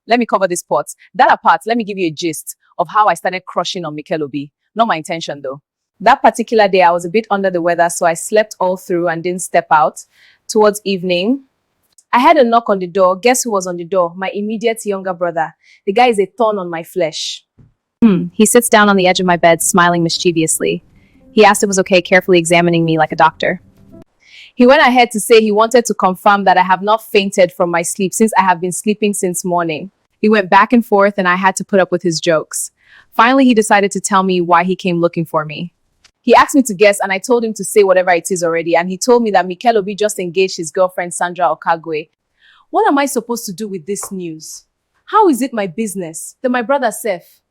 let me cover this part. That apart, let me give you a gist of how I started crushing on Mikel Obi. Not my intention though. That particular day, I was a bit under the weather, so I slept all through and didn't step out. Towards evening, I had a knock on the door. Guess who was on the door? My immediate younger brother. The guy is a thorn on my flesh. He sits down on the edge of my bed, smiling mischievously. He asked if it was okay, carefully examining me like a doctor. He went ahead to say he wanted to confirm that I have not fainted from my sleep since I have been sleeping since morning. He went back and forth and I had to put up with his jokes. Finally, he decided to tell me why he came looking for me. He asked me to guess and I told him to say whatever it is already, and he told me that Mikel Obi just engaged his girlfriend Sandra Okagwe. What am I supposed to do with this news? How is it my business? Then my brother Seth.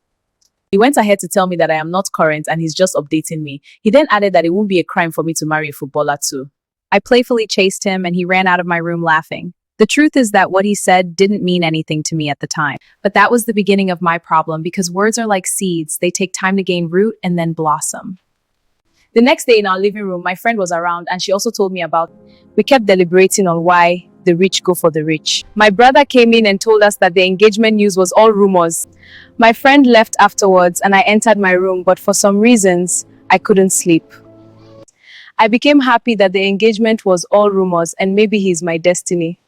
He went ahead to tell me that I am not current and he's just updating me. He then added that it won't be a crime for me to marry a footballer too. I playfully chased him and he ran out of my room laughing. The truth is that what he said didn't mean anything to me at the time. But that was the beginning of my problem because words are like seeds. They take time to gain root and then blossom. The next day in our living room, my friend was around and she also told me about. We kept deliberating on why the rich go for the rich. My brother came in and told us that the engagement news was all rumors. My friend left afterwards and I entered my room, but for some reasons, I couldn't sleep. I became happy that the engagement was all rumors and maybe he's my destiny.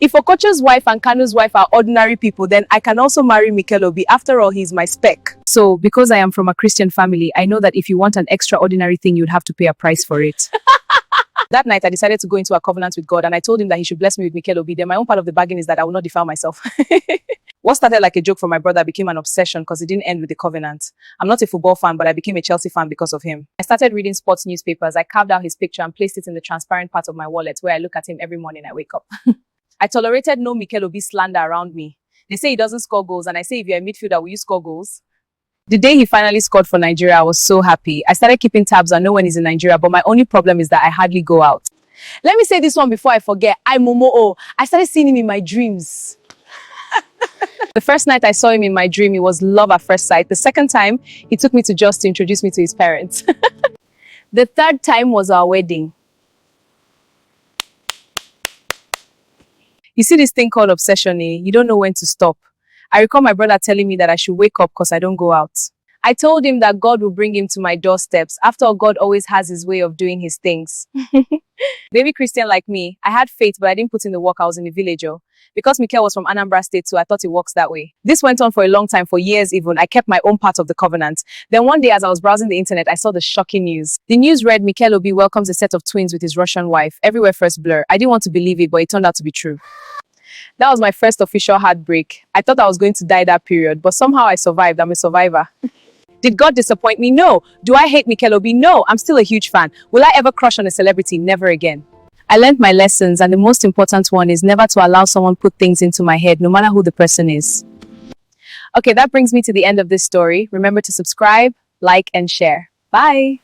If Okocho's wife and Kanu's wife are ordinary people, then I can also marry Mikel Obi. After all, he's my spec. So, because I am from a Christian family, I know that if you want an extraordinary thing, you'd have to pay a price for it. That night, I decided to go into a covenant with God and I told him that he should bless me with Mikel Obi. Then my own part of the bargain is that I will not defile myself. What started like a joke for my brother became an obsession because it didn't end with the covenant. I'm not a football fan, but I became a Chelsea fan because of him. I started reading sports newspapers. I carved out his picture and placed it in the transparent part of my wallet where I look at him every morning I wake up. I tolerated no Mikel Obi slander around me. They say he doesn't score goals and I say if you're a midfielder, will you score goals? The day he finally scored for Nigeria, I was so happy. I started keeping tabs and know when he's in Nigeria, but my only problem is that I hardly go out. Let me say this one before I forget. I started seeing him in my dreams. The first night I saw him in my dream, it was love at first sight. The second time, he took me to Jos to introduce me to his parents. The third time was our wedding. You see this thing called obsession, eh? You don't know when to stop. I recall my brother telling me that I should wake up because I don't go out. I told him that God will bring him to my doorsteps. After all, God always has his way of doing his things. Baby Christian like me, I had faith, but I didn't put in the work. I was in the village. Because Mikel was from Anambra State, so I thought it works that way. This went on for a long time, for years even. I kept my own part of the covenant. Then one day, as I was browsing the internet, I saw the shocking news. The news read, Mikel Obi welcomes a set of twins with his Russian wife. Everywhere first blur. I didn't want to believe it, but it turned out to be true. That was my first official heartbreak. I thought I was going to die that period, but somehow I survived. I'm a survivor. Did God disappoint me? No. Do I hate Mikel Obi? No. I'm still a huge fan. Will I ever crush on a celebrity? Never again. I learned my lessons, and the most important one is never to allow someone put things into my head, no matter who the person is. Okay, that brings me to the end of this story. Remember to subscribe, like, and share. Bye.